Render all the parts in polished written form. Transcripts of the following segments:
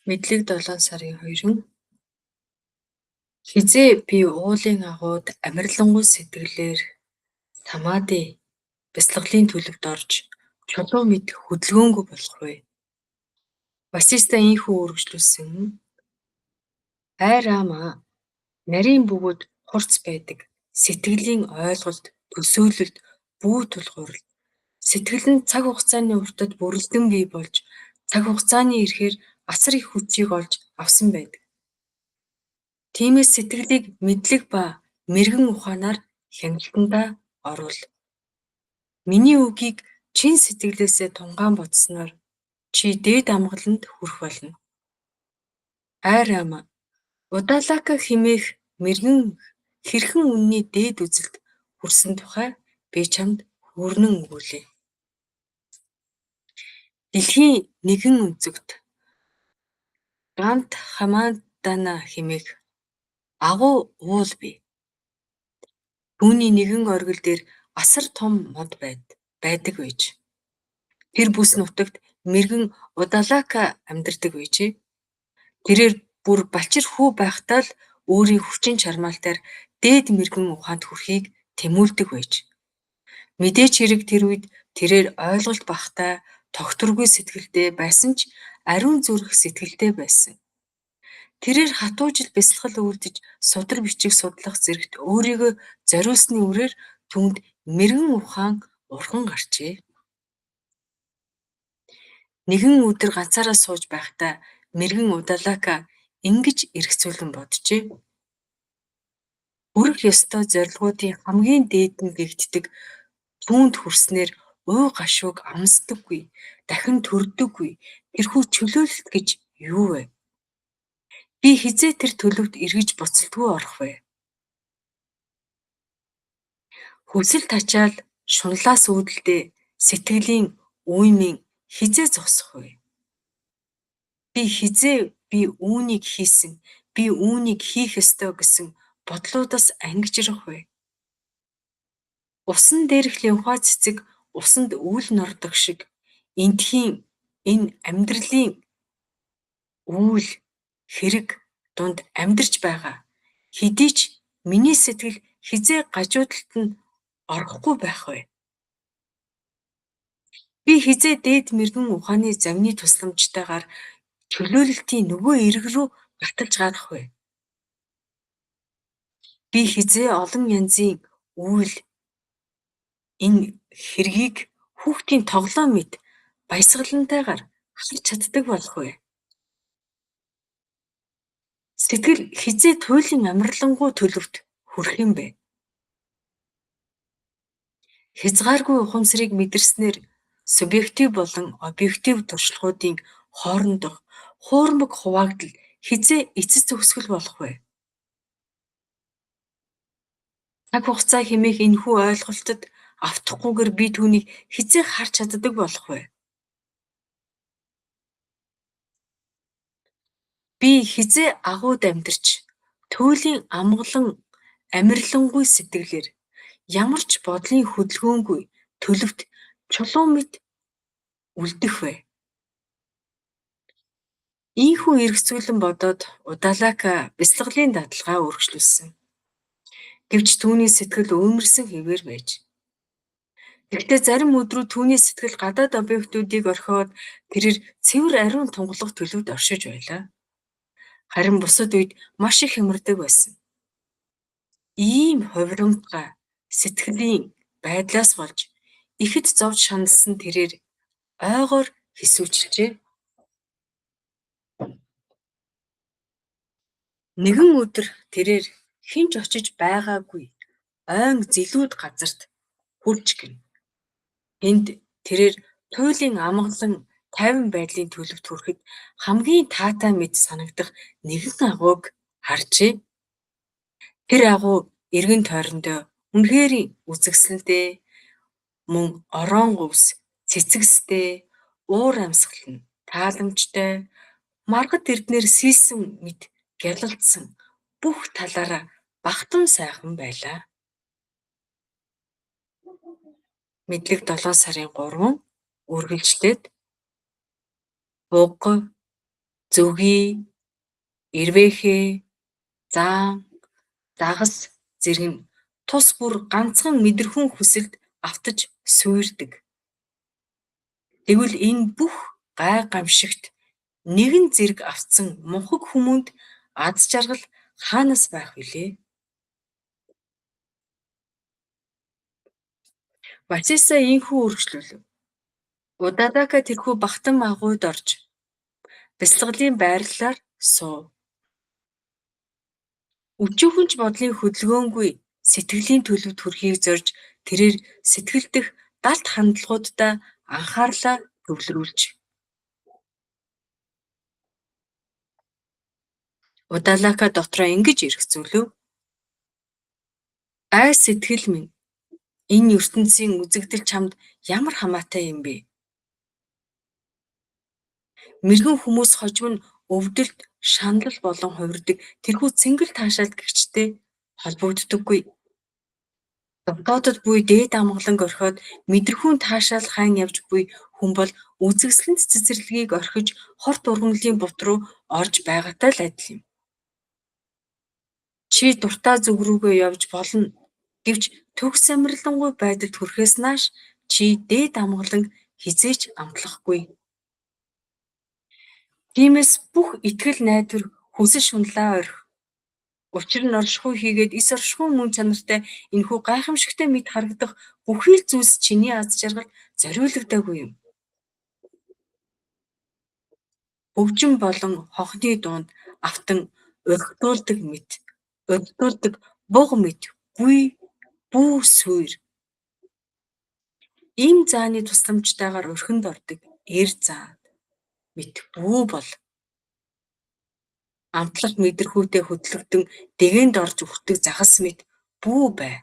Мэдлэг 7 сарын 2 хизээ би уулын агууд амарлингуй сэтгэлээр самаадын бяцлаглалын төлөвт орж чулуу мэд хөдөлгөөнгүй болох вэ? Басиста ийхүү үргэлжлүүлсэн. Айрама нарийн бөгөөд хурц байдаг сэтгэлийн ойлголт, төсөөлөлд бүү тулгуурлал сэтгэл нь цаг хугацааны уртад бүрэлдэн бий болж цаг хугацааны ирэхээр асар их хүчийг олж авсан байдаг. Тиймээс сэтгэлийг мэдлэг ба мэргэн ухаанаар хяналтандаа оруул. Миний үгийг чин сэтгэлээсээ тунгаан бодсноор чи дээд амгаланд хүрэх болно. Айрам Удалака химээх мэргэн хэрхэн үнний дээд үзэлд хүрсэн тухай би чамд хүрнэн өгүүлье. Дэлхийн нэгэн өнцөгт Гант Хамаадана химээх агуу уул бий. Түүний нэгэн оргил дээр асар том мод байдаг байж. Тэр бүс нутагт мэргэн Удалака амьдардаг байжээ. Тэрээр бүр балчир хүү байхдаа л өөрийн хүчин чармаалтаар дээд мэргэн ухаанд хүрэхийг тэмүүлдэг байж. Мэдээч хэрэг тэр үед тэрээр ойлголт багтай, тогтворгүй сэтгэлтэй байсан ч ариун зүрх сэтгэлтэй байсан. Тэрээр хатуужил бясалгал үлдэж судар бичих судлах зэрэгт өөрийгөө зориулсны үрээр түүнд мэргэн ухаан урхан гарчээ. Нэгэн өдөр ганцаараа сууж байхдаа мэргэн Удалака ингэж эргцүүлэн боджээ. Хүрэх ёстой зорилгоодын хамгийн дээдэнд гэгддэг түүнд хүрснээр уй гашууг амсдаггүй, дахин төрдөггүй тэрхүү чөлөөлөлт гэж юу вэ? Би хизээ тэр төлөвт эргэж буцалтгүй орох вэ? Хүсэл тачаал шунлаас үүдэлдээ сэтгэлийн үймийн хизээ зогсох вэ? Би үүнийг хийсэн, би үүнийг хийх ёстой гэсэн бодлуудаас ангижрах вэ? Усан дээрх лимфа цэцэг усанд үл нордог шиг эндхийн энэ амьдралын үйл хэрэг дунд амьдарч байгаа. Хэдий ч миний сэтгэл хизээ гажуудалд нь орохгүй байх вэ? Би хизээ дээд мэргэн ухааны замны тусламжтайгаар чөлөөлөлтийн нөгөө эрг рүү гаталж гарах вэ? Би хизээ олон янзын үйл энэ хэргийг хүүхдийн тоглоом мэт баясгалантайгаар харж чаддаг болох вэ? Сэтгэл хизээ туйлын амарлингуй төлөвт хүрэх юм бэ? Хязгааргүй ухамсарыг мэдэрснээр субъектив болон объектив туршлагуудын хоорондох хуурмаг хуваагдал хизээ эцэс төгсгөл болох вэ? Цаг хугацаа хэмээх энэхүү ойлголтод автахгүйгээр би түүнийг хизээ харж чаддаг болох вэ? Би хизээ агууд амьдарч туйлын амгалан амарлингуй сэтгэлээр ямар ч бодлын хөдөлгөөнгүй төлөвт чулуун мэт үлдэх вэ? Ийхүү эргцүүлэн бодоод Удалака бяцлаглалын дадалгаа үргэлжлүүлсэн. Гэвч түүний сэтгэл өөмөрсөн хэвээр байж. Гэхдээ зарим өдрүүд түүний сэтгэл гадаад объектуудыг орхиод тэрээр цэвэр ариун тунгалах төлөвд оршиж байлаа. Харин бусад үед маш их хямардаг байсан. Ийм хувирамтгай сэтгэлийн байдлаас болж ихэд зовж шаналсан тэрээр ойгоор хэсүүчилжээ. Нэгэн өдөр тэрээр хинч очиж байгаагүй ойн зэлүүд газарт хурж гин. Энд тэрээр туйлын амгалан тайван байдлын төлөвт хүрэхэд хамгийн таатай мэт санагдах нэгэн агууг харжээ. Тэр агуу эргэн тойрондоо үнэхээр үзэгсэлэнтэй, мөн орон говьс, цэцэгстэй, уур амьсгал нь тааламжтай, маргад эрднэр сийсэн мэт гялалдсан бүх талаараа бахтун сайхан байлаа. Мэдлэг 7 сарын 3 үргэлжлээд буга Зүгий, эрвээхээ, заан, загас зэрэг нь тус бүр ганцхан мэдрэхүүн хүсэлд автаж суурьдаг. Тэгвэл энэ бүх гай гамшигт нэгэн зэрэг автсан мунхаг хүмүүнд аз жаргал хаанаас байх вүлээ? Вачиса ийхүү үргэлжлүүлв. Удадака тэрхүү бахтан агуйд орж бяцлаглалын байрлалаар суув. Өчүүхэн ч бодлын хөдөлгөөнгүй сэтгэлийн төлөвт хүрэхийг зорж тэрээр сэтгэл дэх далд хандлагуудаа анхаарлаа төвлөрүүлж. Удалака дотроо ингэж эргцүүлв. Ай сэтгэл минь, энэ ертөнцийн үзэгдэл чамд ямар хамаатай юм бэ? Мэргэн хүмүүс хожим нь өвдөлт, шанал болон хувирдаг тэрхүү цэнгэл таашаалт гэгчтэй холбогддоггүй. Дотоодод буй дээд амгаланг орхиод мэдрэхүүн таашаал хайн явж буй хүн бол үзэгсэлэнт цэцэрлэгийг орхиж хорт ургамлын бут руу орж байгаатай л адил юм. Чи дуртай зүг рүүгээ явж болно гэвч төгс амарлингуй байдалд хүрэхээс нааш чи дээд амгаланг хизээч амтлахгүй. Тиймээс бүх итгэл найдвар хүсэл шунлаа орхи. Учир нь оршихуй хийгээд эс оршихуй мөн чанартай энэхүү гайхамшигтай мэд харагдах бүхий л зүйлс чиний аз жаргалд зориулагдаагүй юм. Өвчин болон хонхны дунд автан урьдтуулдаг мэд, урьдтуулдаг буг мэд буй бүү сүйр. Ийм зааны тусламжтайгаар өрхөнд ордог эр заад мэд бүү бол амтлах мэдрэхүйтэй хөдлөгдөн дэгэнд орж үрдэг загас мэд бүү бай.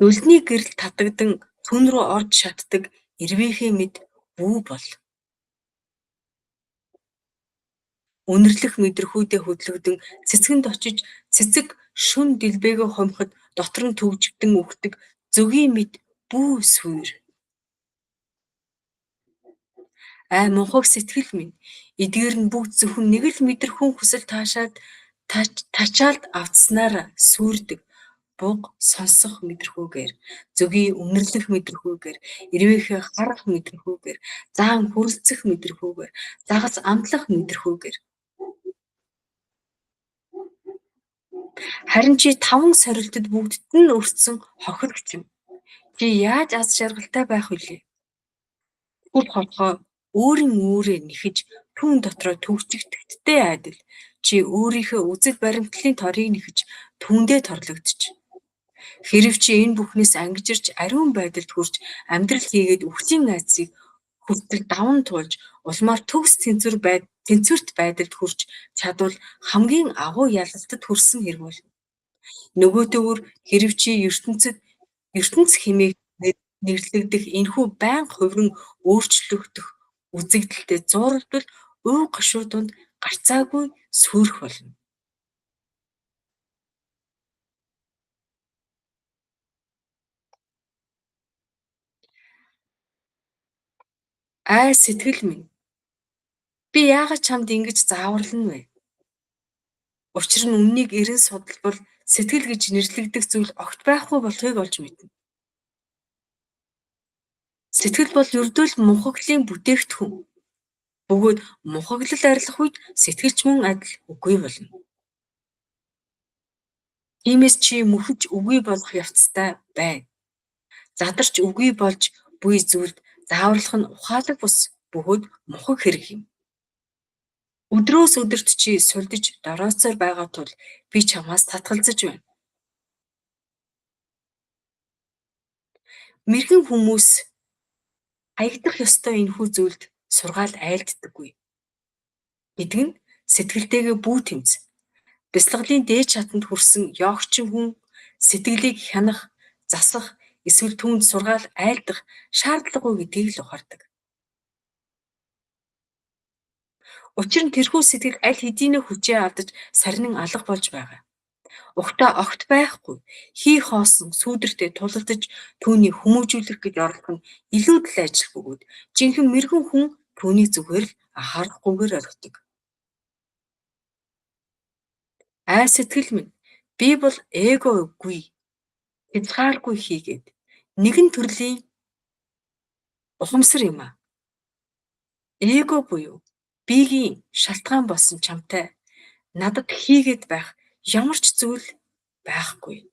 Үлдний гэрэл татагдан түн рүү орж шатдаг эрвээхээ мэд бүү бол. Үнэрлэх мэдрэхүйтэй хөдлөгдөн цэцгэнд очиж цэцэг шүн дэлбээгөө хомход дотор нь төгжигдэн үхдэг зүгийн мэд бүү сүйр. Ай мунхаг сэтгэл минь, эдгээр нь бүгд зөвхөн нэг л мэдрэхүүн хүсэл тачаалд автснаар сүрдэг. Буг сонсох мэдрэхүүгээр, зүгийн үнэрлэх мэдрэхүүгээр, эрвээхээ харах мэдрэхүүгээр, заан хүрэлцэх мэдрэхүүгээр, загас амтлах мэдрэхүүгээр. Харин чи таван сорилтод бүгдд нь өртсөн хохирогч юм. Чи яаж аз жаргалтай байх вүлээ? Бүр хорхоо өөрийн үүрээ нэхэж түүн дотроо төгжигдэхтэй адил чи өөрийнхөө үзэл баримтлалын торыг нэхэж түүндээ торлогдож. Хэрэв чи энэ бүхнээс ангижирч ариун байдалд хүрч амьдрал хийгээд өвчийн айцыг хүртэл даван туулж улмаар төгс тэнцвэрт байдалд хүрч чадвал хамгийн агуу ялалтад хүрсэн хэрэг бол. Нөгөө төвөр хэрэв чи ертөнц хэмээх нэрлэгдэх энэхүү байнга хувиран өөрчлөгдөх үзэгдэлтэй зууралдвал уй гашуу дунд гарцаагүй сүрэх болно. Ай сэтгэл минь, би яагаад чамд ингэж зааварлана вэ? Учир нь үннийг эрен судалбал сэтгэл гэж нэрлэгдэх зүйл огт байхгүй болохыг олж мэднэ. Сэтгэл бол ердөө л мунхаглалын бүтээгдэхүүн. Бөгөөд мунхаглал арилах үед сэтгэлч мөн адил үгүй болно. Тиймээс чи мөхөж үгүй болох явцтай бай. Задарч үгүй болж буй зүйлд зааварлах нь ухаалаг бус бөгөөд мунхаг хэрэг юм. Өдрөөс өдөрт чи сулдиж дорооцоор байгаа тул би чамаас татгалзаж байна. Мэргэн хүмүүс хаягдах ёстой энэхүү зүйлд сургаал айлддаггүй. Гэдэг нь сэтгэлтэйгээ бүү тэмц. Бяцлаглалын дээд шатанд хүрсэн ёогчин хүн сэтгэлийг хянах, засах, эсвэл түүнд сургаал айлдах шаардлагагүй гэдгийг л ухаардаг. Учир нь тэрхүү сэтгэл аль хэдийнэ хүчээ алдаж сарнин алга болж байгаа. Угтаа огт байхгүй хий хоосон сүүдэртээ тулалдаж түүнийг хүмүүжүүлэх гэж оролдох нь илүүдл ажил бөгөөд жинхэнэ мэргэн хүн Түүнийг зүгээр л анхаарахгүйгээр орхидог. Сэтгэл минь би бол эгогүй, хязгааргүй хийгээд нэгэн төрлийн ухамсар юм а. Эго буюу биеийн шалтгаан болсон чамтай надад хийгээд байх ямар ч зүйл байхгүй.